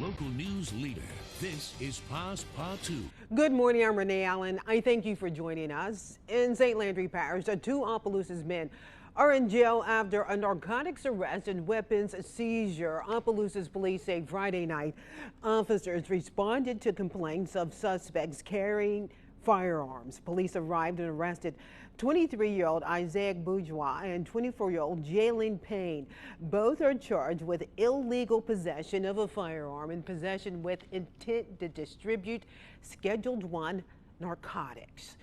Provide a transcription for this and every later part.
local news leader. This is Passe Partout. Good morning, I'm Renee Allen. I thank you for joining us. In St. Landry Parish, two Opelousas men are in jail after a narcotics arrest and weapons seizure. Opelousas police say Friday night officers responded to complaints of suspects carrying firearms. Police arrived and arrested 23-year-old Isaiah Bourgeois and 24-year-old Jalen Payne. Both are charged with illegal possession of a firearm and possession with intent to distribute Schedule I narcotics.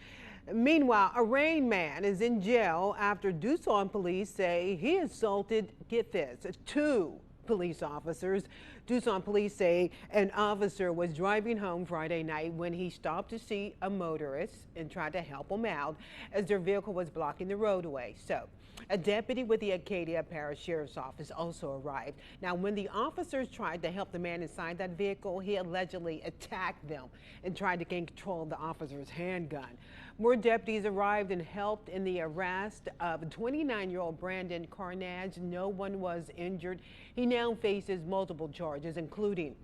Meanwhile, a Rain man is in jail after Doosan police say he assaulted, get this, 2 police officers. Doosan police say an officer was driving home Friday night when he stopped to see a motorist and tried to help him out as their vehicle was blocking the roadway. So a deputy with the Acadia Parish Sheriff's Office also arrived. Now, when the officers tried to help the man inside that vehicle, he allegedly attacked them and tried to gain control of the officer's handgun. More deputies arrived and helped in the arrest of 29-year-old Brandon Carnage. No one was injured. He now faces multiple charges, including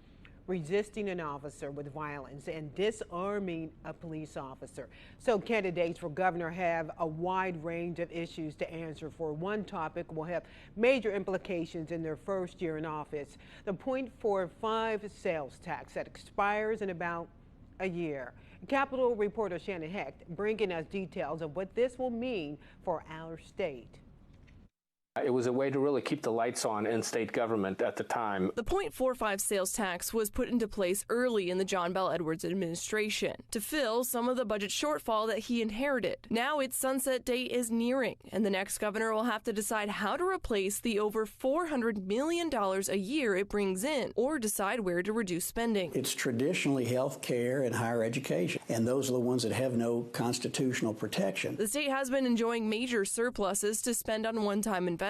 resisting an officer with violence and disarming a police officer. So candidates for governor have a wide range of issues to answer for. One topic will have major implications in their first year in office. The 0.45 sales tax that expires in about a year. Capitol reporter Shannon Hecht bringing us details of what this will mean for our state. It was a way to really keep the lights on in state government at the time. The 0.45 sales tax was put into place early in the John Bell Edwards administration to fill some of the budget shortfall that he inherited. Now its sunset date is nearing, and the next governor will have to decide how to replace the over $400 million a year it brings in, or decide where to reduce spending. It's traditionally health care and higher education, and those are the ones that have no constitutional protection. The state has been enjoying major surpluses to spend on one-time investments.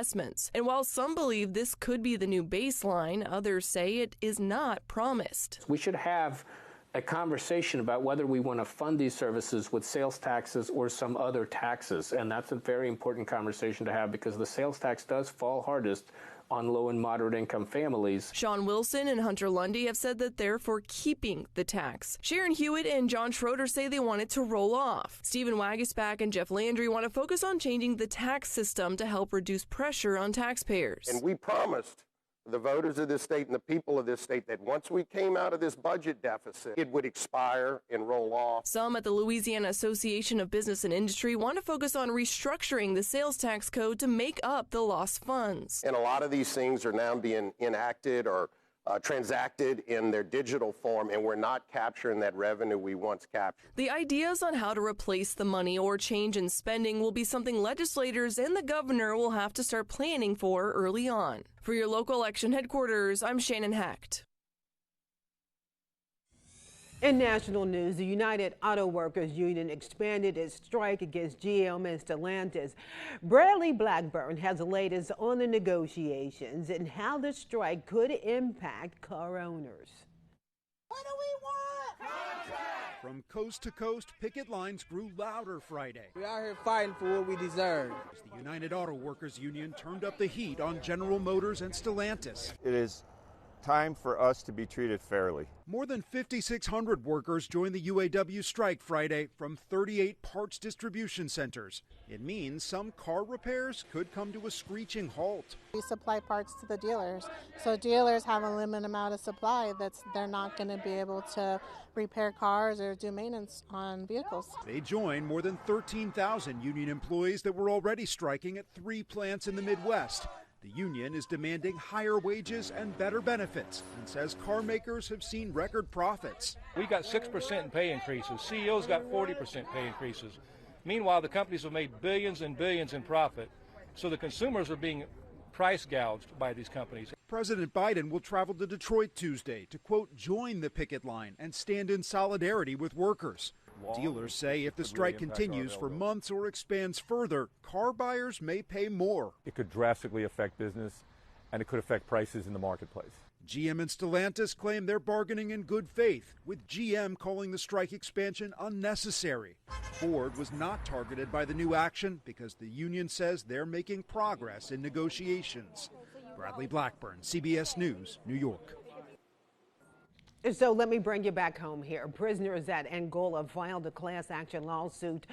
And while some believe this could be the new baseline, others say it is not promised. We should have a conversation about whether we want to fund these services with sales taxes or some other taxes. And that's a very important conversation to have because the sales tax does fall hardest on low and moderate income families. Sean Wilson and Hunter Lundy have said that they're for keeping the tax. Sharon Hewitt and John Schroeder say they want it to roll off. Stephen Wagisback and Jeff Landry want to focus on changing the tax system to help reduce pressure on taxpayers. And we promised the voters of this state and the people of this state that once we came out of this budget deficit, it would expire and roll off. Some at the Louisiana Association of Business and Industry want to focus on restructuring the sales tax code to make up the lost funds. And a lot of these things are now being enacted or transacted in their digital form, and we're not capturing that revenue we once captured. The ideas on how to replace the money or change in spending will be something legislators and the governor will have to start planning for early on. For your local election headquarters, I'm Shannon Hecht. In national news, the United Auto Workers Union expanded its strike against GM and Stellantis. Bradley Blackburn has the latest on the negotiations and how the strike could impact car owners. What do we want? Contract! From coast to coast, picket lines grew louder Friday. We're out here fighting for what we deserve. As the United Auto Workers Union turned up the heat on General Motors and Stellantis. It is time for us to be treated fairly. More than 5,600 workers joined the UAW strike Friday from 38 parts distribution centers. It means some car repairs could come to a screeching halt. We supply parts to the dealers, so dealers have a limited amount of supply they're not going to be able to repair cars or do maintenance on vehicles. They joined more than 13,000 union employees that were already striking at 3 plants in the Midwest. The union is demanding higher wages and better benefits and says car makers have seen record profits. We got 6% in pay increases. CEOs got 40% pay increases. Meanwhile, the companies have made billions and billions in profit, so the consumers are being price gouged by these companies. President Biden will travel to Detroit Tuesday to, quote, join the picket line and stand in solidarity with workers. Dealers say if the strike continues for months or expands further, car buyers may pay more. It could drastically affect business, and it could affect prices in the marketplace. GM and Stellantis claim they're bargaining in good faith, with GM calling the strike expansion unnecessary. Ford was not targeted by the new action because the union says they're making progress in negotiations. Bradley Blackburn, CBS News, New York. So let me bring you back home here. Prisoners at Angola filed a class action lawsuit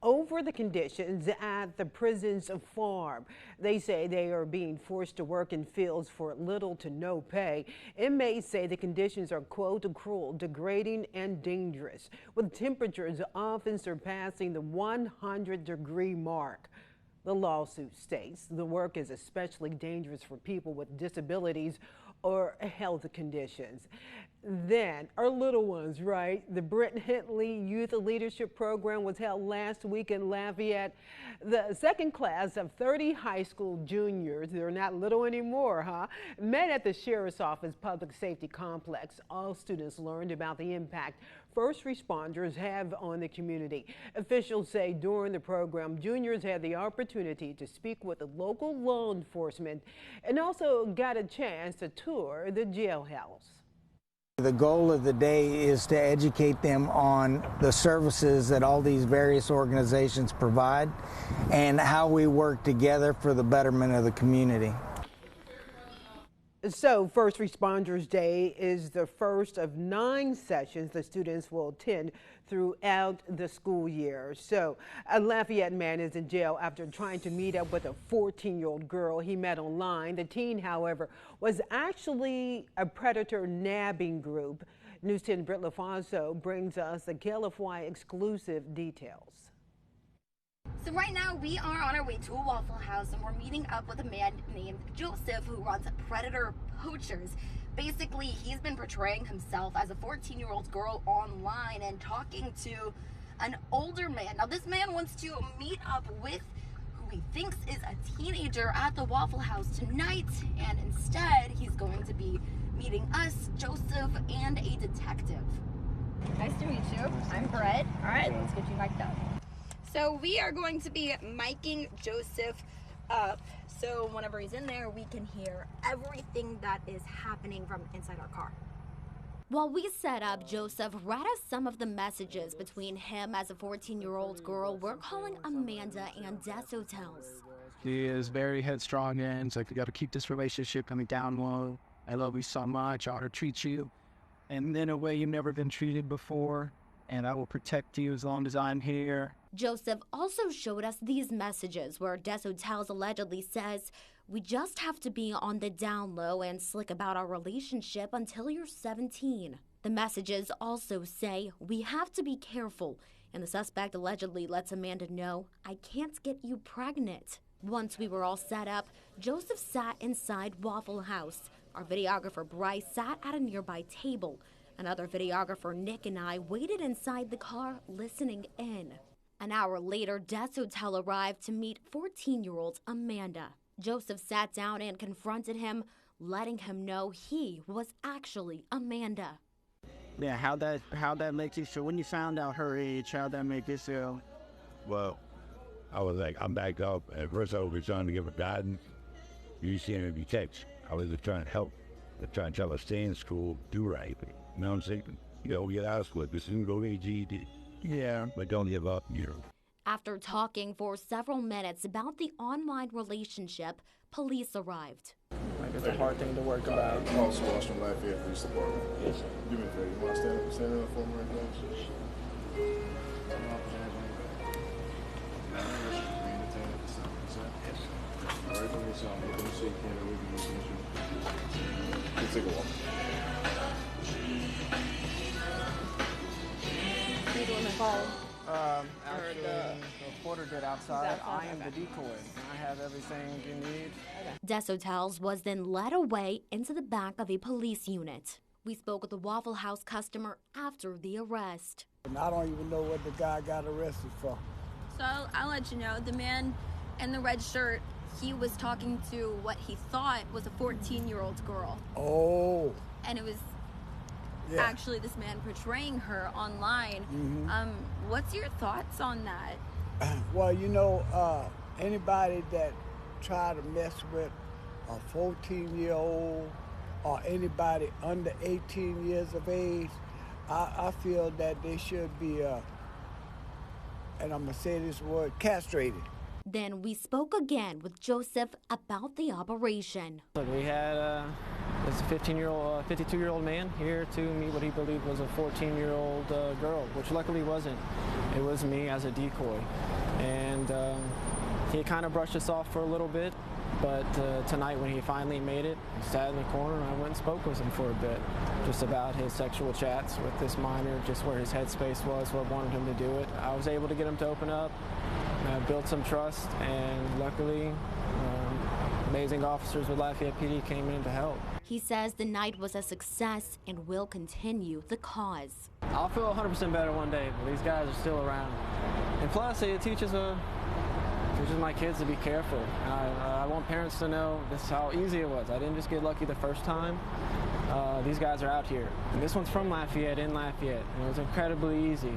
over the conditions at the prison's farm. They say they are being forced to work in fields for little to no pay. Inmates say the conditions are, quote, cruel, degrading, and dangerous, with temperatures often surpassing the 100-degree mark. The lawsuit states the work is especially dangerous for people with disabilities or health conditions. Then our little ones, right? The Brent Hinckley Youth Leadership Program was held last week in Lafayette. The second class of 30 high school juniors, they're not little anymore, huh? Met at the Sheriff's Office Public Safety Complex. All students learned about the impact first responders have on the community. Officials say during the program, juniors had the opportunity to speak with the local law enforcement and also got a chance to tour the jailhouse. The goal of the day is to educate them on the services that all these various organizations provide and how we work together for the betterment of the community. So First Responders Day is the first of 9 sessions the students will attend throughout the school year. So a Lafayette man is in jail after trying to meet up with a 14-year-old girl he met online. The teen, however, was actually a predator nabbing group. News 10 Britt LaFonso brings us the KLFY exclusive details. So right now we are on our way to a Waffle House and we're meeting up with a man named Joseph who runs Predator Poachers. Basically, he's been portraying himself as a 14-year-old girl online and talking to an older man. Now this man wants to meet up with who he thinks is a teenager at the Waffle House tonight, and instead he's going to be meeting us, Joseph, and a detective. Nice to meet you. I'm Brett. All right, let's get you mic'd up. So we are going to be micing Joseph up, so whenever he's in there, we can hear everything that is happening from inside our car. While we set up, Joseph read us some of the messages between him as a 14-year-old girl we're calling Amanda and Des Hotels. She is very headstrong and it's like, we got to keep this relationship coming down low. I love you so much. I ought to treat you and in a way you've never been treated before, and I will protect you as long as I'm here. Joseph also showed us these messages where Des Hotels allegedly says, we just have to be on the down low and slick about our relationship until you're 17. The messages also say, we have to be careful, and the suspect allegedly lets Amanda know, I can't get you pregnant. Once we were all set up, Joseph sat inside Waffle House. Our videographer Bryce sat at a nearby table. Another videographer, Nick, and I waited inside the car listening in. An hour later, Des Hotel arrived to meet 14-year-old Amanda. Joseph sat down and confronted him, letting him know he was actually Amanda. Yeah, how'd that make you feel? When you found out her age, how'd that make you feel? Well, I was like, I'm back up. At first I was trying to give her guidance. You see him every text. I was just trying to help. Trying to tell her stay in school, do right. You know what I'm saying? You know, get out of school. This isn't go to GED. Yeah. But don't give up, you know. After talking for several minutes about the online relationship, police arrived. Like, it's a hard thing to work about. Also, Walsh from Lafayette Police Department. Do me a favor. You want to stand up for me right now? All right, let me see. Let me see. Let's take a walk. Actually, the reporter did outside. I am the decoy. I have everything you need. Des Hotels was then led away into the back of a police unit. We spoke with a Waffle House customer after the arrest. I don't even know what the guy got arrested for. So I'll let you know, the man in the red shirt, he was talking to what he thought was a 14-year-old girl. Oh. And it was actually this man portraying her online. Mm-hmm. What's your thoughts on that? Well, you know, anybody that try to mess with a 14-year-old or anybody under 18 years of age, I feel that they should be, and I'm going to say this word, castrated. Then we spoke again with Joseph about the operation. Look, we had There's a 52-year-old man here to meet what he believed was a 14-year-old girl, which luckily wasn't. It was me as a decoy. And he kind of brushed us off for a little bit, but tonight when he finally made it, he sat in the corner and I went and spoke with him for a bit, just about his sexual chats with this minor, just where his headspace was, what wanted him to do it. I was able to get him to open up, build some trust, and luckily amazing officers with Lafayette PD came in to help. He says the night was a success and will continue the cause. I'll feel 100% better one day, but these guys are still around. And plus, it teaches my kids to be careful. I want parents to know this is how easy it was. I didn't just get lucky the first time. These guys are out here. And this one's from Lafayette, in Lafayette. And it was incredibly easy,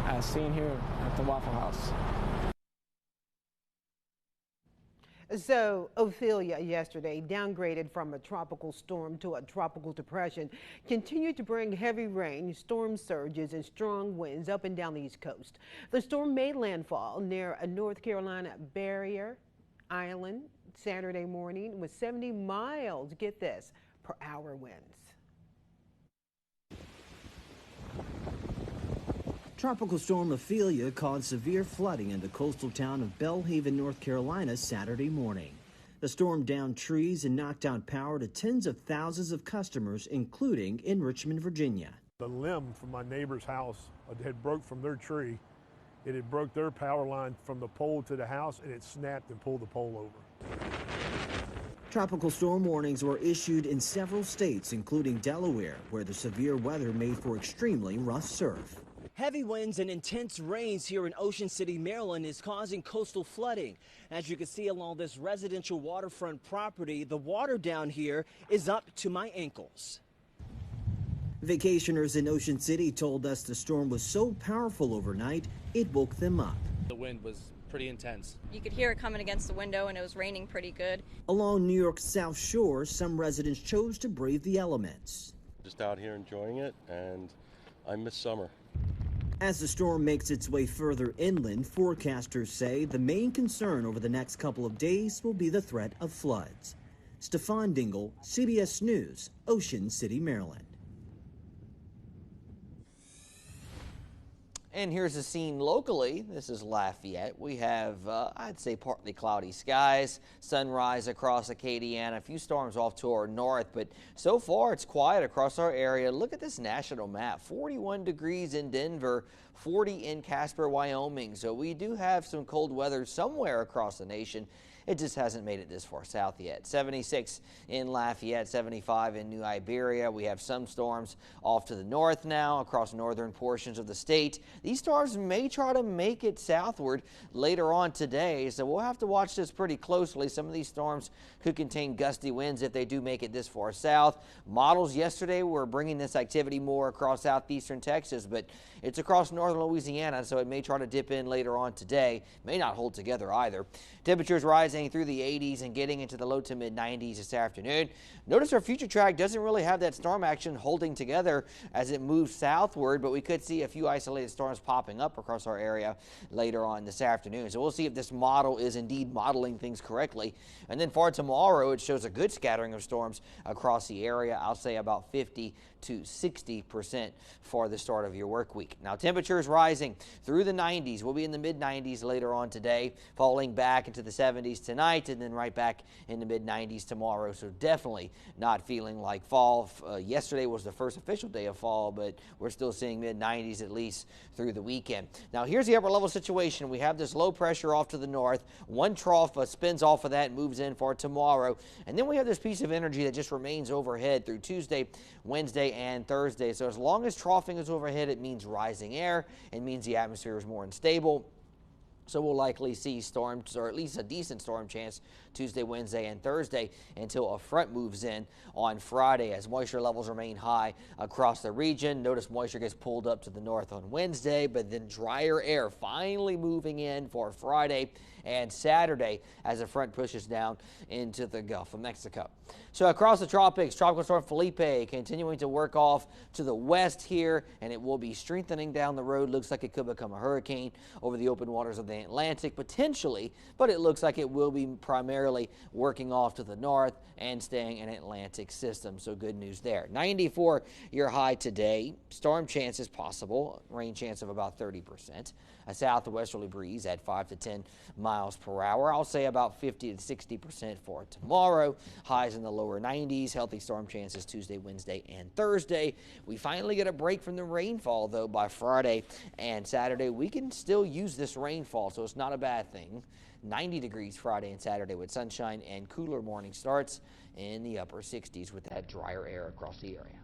as seen here at the Waffle House. So, Ophelia yesterday, downgraded from a tropical storm to a tropical depression, continued to bring heavy rain, storm surges, and strong winds up and down the East Coast. The storm made landfall near a North Carolina barrier island Saturday morning with 70 miles, get this, per hour winds. Tropical storm Ophelia caused severe flooding in the coastal town of Belhaven, North Carolina, Saturday morning. The storm downed trees and knocked out power to tens of thousands of customers, including in Richmond, Virginia. The limb from my neighbor's house had broke from their tree. It had broke their power line from the pole to the house, and it snapped and pulled the pole over. Tropical storm warnings were issued in several states, including Delaware, where the severe weather made for extremely rough surf. Heavy winds and intense rains here in Ocean City, Maryland is causing coastal flooding. As you can see along this residential waterfront property, the water down here is up to my ankles. Vacationers in Ocean City told us the storm was so powerful overnight, it woke them up. The wind was pretty intense. You could hear it coming against the window, and it was raining pretty good. Along New York's South Shore, some residents chose to brave the elements. Just out here enjoying it, and I miss summer. As the storm makes its way further inland, forecasters say the main concern over the next couple of days will be the threat of floods. Stefan Dingle, CBS News, Ocean City, Maryland. And here's the scene locally. This is Lafayette. We have, I'd say, partly cloudy skies, sunrise across Acadiana, a few storms off to our north, but so far it's quiet across our area. Look at this national map, 41 degrees in Denver, 40 in Casper, Wyoming. So we do have some cold weather somewhere across the nation. It just hasn't made it this far south yet. 76 in Lafayette, 75 in New Iberia. We have some storms off to the north now across northern portions of the state. These storms may try to make it southward later on today, so we'll have to watch this pretty closely. Some of these storms could contain gusty winds if they do make it this far south. Models yesterday were bringing this activity more across southeastern Texas, but it's across northern Louisiana, so it may try to dip in later on today. May not hold together either. Temperatures rising through the 80s and getting into the low to mid 90s this afternoon. Notice our future track doesn't really have that storm action holding together as it moves southward, but we could see a few isolated storms popping up across our area later on this afternoon. So we'll see if this model is indeed modeling things correctly. And then for tomorrow, it shows a good scattering of storms across the area. I'll say about 50 to 60% for the start of your work week. Now temperatures rising through the 90s. We'll be in the mid 90s later on today, falling back into the 70s tonight, and then right back in the mid 90s tomorrow. So definitely not feeling like fall. Yesterday was the first official day of fall, but we're still seeing mid 90s at least through the weekend. Now here's the upper level situation. We have this low pressure off to the north. One trough spins off of that and moves in for tomorrow. And then we have this piece of energy that just remains overhead through Tuesday, Wednesday, and Thursday. So as long as troughing is overhead, it means rising air. It means the atmosphere is more unstable. So we'll likely see storms, or at least a decent storm chance, Tuesday, Wednesday, and Thursday until a front moves in on Friday as moisture levels remain high across the region. Notice moisture gets pulled up to the north on Wednesday, but then drier air finally moving in for Friday and Saturday as the front pushes down into the Gulf of Mexico. So across the tropics, Tropical Storm Felipe continuing to work off to the west here, and it will be strengthening down the road. Looks like it could become a hurricane over the open waters of the Atlantic potentially, but it looks like it will be primarily temporarily working off to the north and staying an Atlantic system. So good news there. 94 your high today. Storm chances possible. Rain chance of about 30%. A southwesterly breeze at 5 to 10 miles per hour. I'll say about 50 to 60% for tomorrow. Highs in the lower 90s. Healthy storm chances Tuesday, Wednesday, and Thursday. We finally get a break from the rainfall, though, by Friday and Saturday. We can still use this rainfall, so it's not a bad thing. 90 degrees Friday and Saturday with sunshine and cooler morning starts in the upper 60s with that drier air across the area.